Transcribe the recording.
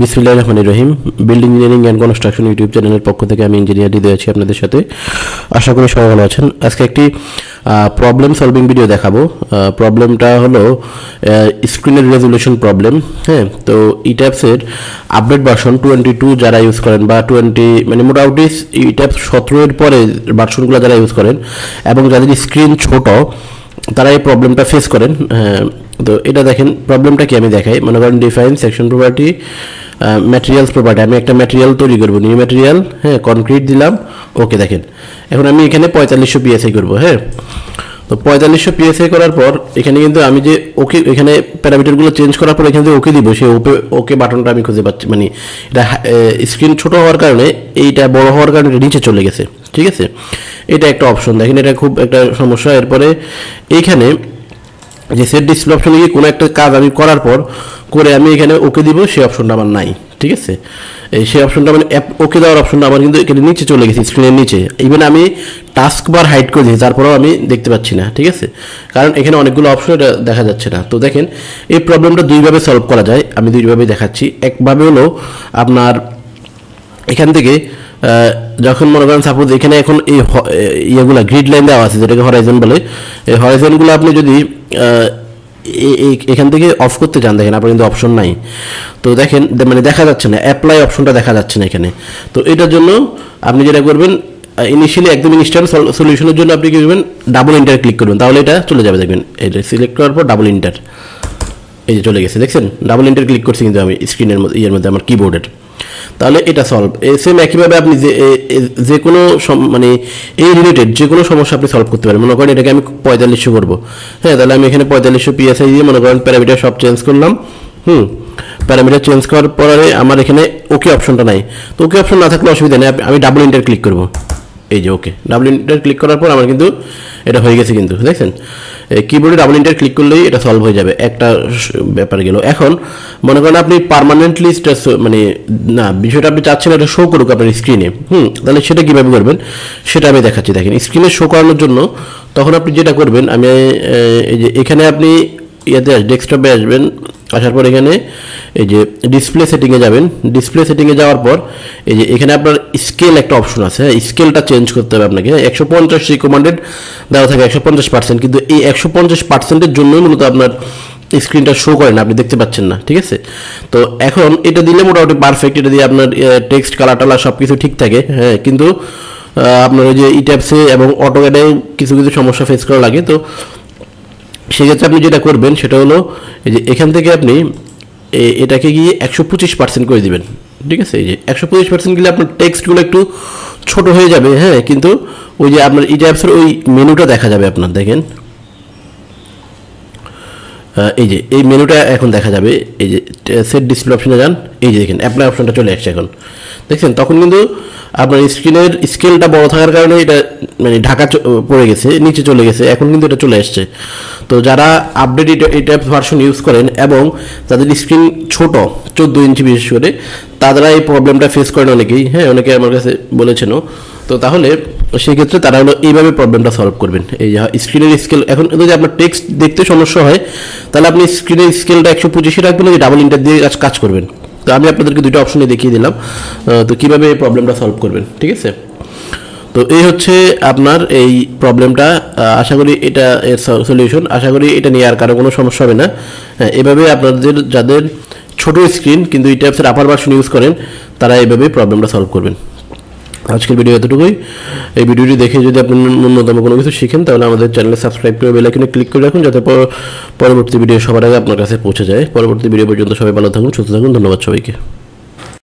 বিসমিল্লাহির রহমানির রহিম। Building engineering and construction YouTube চ্যানেলের পক্ষ থেকে আমি ইঞ্জিনিয়ার হৃদয় আছি আপনাদের সাথে। আশা করি সবাই ভালো আছেন। আজকে একটি প্রবলেম সলভিং ভিডিও দেখাবো। প্রবলেমটা হলো স্ক্রিনের রেজুলেশন প্রবলেম। হ্যাঁ, তো ইট্যাপসের আপডেট ভার্সন 22 যারা ইউজ করেন বা 20 মানে মোটামুটি ইট্যাপস 17 এর পরে ভার্সনগুলো যারা ইউজ করেন এবং যাদের স্ক্রিন ছোট তারা এই প্রবলেমটা ফেস করেন। তো এটা দেখেন, প্রবলেমটা কি আমি দেখাই। মনে করেন define section property materials property, আমি একটা ম্যাটেরিয়াল তৈরি করবো, নিউ ম্যাটেরিয়াল। হ্যাঁ, কনক্রিট দিলাম, ওকে। দেখেন এখন আমি এখানে 4500 PSI করবো। হ্যাঁ, তো 4500 PSI করার পর এখানে কিন্তু আমি যে ওকে, এখানে প্যারামিটারগুলো চেঞ্জ করার পর এখানে যে ওকে দিব, সেই ওকে বাটনটা আমি খুঁজে পাচ্ছি। মানে এটা স্ক্রিন ছোট হওয়ার কারণে, এইটা বড় হওয়ার কারণে এটা নিচে চলে গেছে। ঠিক আছে, এটা একটা অপশন। দেখেন এটা খুব একটা সমস্যা। এরপরে এইখানে যে সেট ডিসপ্লে অপশনে গিয়ে কোনো একটা কাজ আমি করার পর করে আমি এখানে ওকে দিব, সেই অপশনটা আমার নাই। ঠিক আছে, সেই অপশনটা মানে ওকে দেওয়ার অপশনটা আমার কিন্তু এখানে নিচে চলে গেছে, স্ক্রিনের নিচে। ইভেন আমি টাস্ক বার হাইড করে দিয়েছি, তারপরেও আমি দেখতে পাচ্ছি না। ঠিক আছে, কারণ এখানে অনেকগুলো অপশন, এটা দেখা যাচ্ছে না। তো দেখেন এই প্রবলেমটা দুইভাবে সলভ করা যায়, আমি দুইভাবে দেখাচ্ছি। একভাবে হলো আপনার এখান থেকে যখন মনে করেন সাপোজ এখানে এখন এই ইয়েগুলো গ্রিড লাইন দেওয়া আছে, যেটাকে হরাইজন বলে, এই হরাইজনগুলো আপনি যদি এখান থেকে অফ করতে চান, দেখেন আপনার কিন্তু অপশন নাই। তো দেখেন মানে দেখা যাচ্ছে না, অ্যাপ্লাই অপশনটা দেখা যাচ্ছে না এখানে। তো এটার জন্য আপনি যেটা করবেন, ইনিশিয়ালি একদম ইনস্ট্যান্ট সলিউশনের জন্য আপনি কি করবেন, ডাবল ইন্টার ক্লিক করবেন, তাহলে এটা চলে যাবে। দেখবেন এটা সিলেক্ট করার পর ডাবল ইন্টার, এই যে চলে গেছে। দেখছেন ডাবল ইন্টার ক্লিক করছি কিন্তু আমি স্ক্রিনের মধ্যে, ইয়ের মধ্যে, আমার কিবোর্ডের। তাহলে এটা সলভ। সেম একইভাবে আপনি যে কোনো মানে এই রিলেটেড যে কোনো সমস্যা আপনি সলভ করতে পারেন। মনে করেন এটাকে আমি 4500 করবো। হ্যাঁ, তাহলে আমি এখানে 4500 PSI দিয়ে মনে করেন প্যারামিটার সব চেঞ্জ করলাম। প্যারামিটার চেঞ্জ করার পরে আমার এখানে ওকে অপশনটা নাই। তো ওকে অপশন না থাকলে অসুবিধা নেই, আমি ডাবল ইন্টার ক্লিক করবো। এই যে ওকে, ডাবল ইন্টার ক্লিক করার পর আমার কিন্তু এটা হয়ে গেছে। কিন্তু দেখছেন কিবোর্ডে ডাবল ইন্টার ক্লিক করলেই এটা সলভ হয়ে যাবে, একটা ব্যাপার গেল। এখন মনে করেন আপনি পার্মানেন্টলি মানে না, বিষয়টা আপনি চাচ্ছেন এটা শো করুক আপনার স্ক্রিনে। তাহলে সেটা কীভাবে করবেন সেটা আমি দেখাচ্ছি। দেখেন স্ক্রিনে শো করানোর জন্য তখন আপনি যেটা করবেন, আমি এই যে এখানে আপনি ইয়াতে ডেস্কটপে আসবেন, আসার পর এখানে এই যে ডিসপ্লে সেটিংয়ে যাবেন। ডিসপ্লে সেটিংয়ে যাওয়ার পর এই যে এখানে আপনার স্কেল একটা অপশন আছে। স্কেলটা চেঞ্জ করতে হবে আপনাকে। 150 রিকমেন্ডেড দেওয়া থাকে 150%, কিন্তু এই 150%-এর জন্যই মূলত আপনার স্ক্রিনটা শো করে না, আপনি দেখতে পাচ্ছেন না। ঠিক আছে, তো এখন এটা দিলে মোটামুটি পারফেক্ট। এটা দিয়ে আপনার টেক্সট কালার টালার সব কিছু ঠিক থাকে। হ্যাঁ, কিন্তু আপনার ওই যে ইট্যাপসে এবং অটোক্যাডেও কিছু কিছু সমস্যা ফেস করা লাগে। তো সেক্ষেত্রে আপনি যেটা করবেন সেটা হলো এই যে এখান থেকে আপনি এটাকে গিয়ে 125% করে দিবেন। ঠিক আছে, এই যে 125% গেলে আপনার টেক্সটগুলো একটু ছোট হয়ে যাবে। হ্যাঁ, কিন্তু ওই যে আপনার ইট্যাপসের ওই মেনুটা দেখা যাবে আপনার। দেখেন এই যে এই মেনুটা এখন দেখা যাবে। এই যে সেট ডিসপ্লে অপশনে যান, এই যে দেখেন অ্যাপ্লাই অপশনটা চলে আসছে এখন। দেখছেন তখন কিন্তু আপনার স্ক্রিনের স্কেলটা বড় থাকার কারণে এটা মানে ঢাকা পড়ে গেছে, নিচে চলে গেছে। এখন কিন্তু এটা চলে আসছে। তো যারা আপডেট এটা ভার্সন ইউজ করেন এবং যাদের স্ক্রিন ছোট 14 ইঞ্চি বিশেষ করে, তারা এই প্রবলেমটা ফেস করেন অনেকেই। হ্যাঁ, অনেকে আমার কাছে বলেছেনও। তো তাহলে সেক্ষেত্রে তারা হলো এইভাবে প্রবলেমটা সলভ করবেন। এই যে স্ক্রিনের স্কেল, এখন যদি আপনার টেক্সট দেখতে সমস্যা হয় তাহলে আপনি স্ক্রিনের স্কেলটা 125 রাখবেন, ওই ডাবল ইন্টার দিয়ে কাজ করবেন। তো আমি আপনাদেরকে দুটো অপশনে দেখিয়ে দিলাম তো কীভাবে এই প্রবলেমটা সলভ করবেন। ঠিক আছে, তো এই হচ্ছে আপনার এই প্রবলেমটা। আশা করি এটা এর সলিউশন। আশা করি এটা নিয়ে আর কারো কোনো সমস্যা হবে না। হ্যাঁ, এভাবে আপনাদের যাদের ছোটো স্ক্রিন কিন্তু এই টাইপসের আপার ভার্সন ইউজ করেন, তারা এইভাবেই প্রবলেমটা সলভ করবেন। আজকের ভিডিও এতটুকুই। এই ভিডিওটি দেখে যদি আপনি ন্যূনতম কোনো কিছু শিখেন, তাহলে আমাদের চ্যানেলে সাবস্ক্রাইব করে বেল আইকনে ক্লিক করে রাখুন, যাতে পরবর্তী ভিডিও সবার আগে আপনার কাছে পৌঁছে যায়। পরবর্তী ভিডিও পর্যন্ত সবাই ভালো থাকুন, সুস্থ থাকুন। ধন্যবাদ সবাইকে।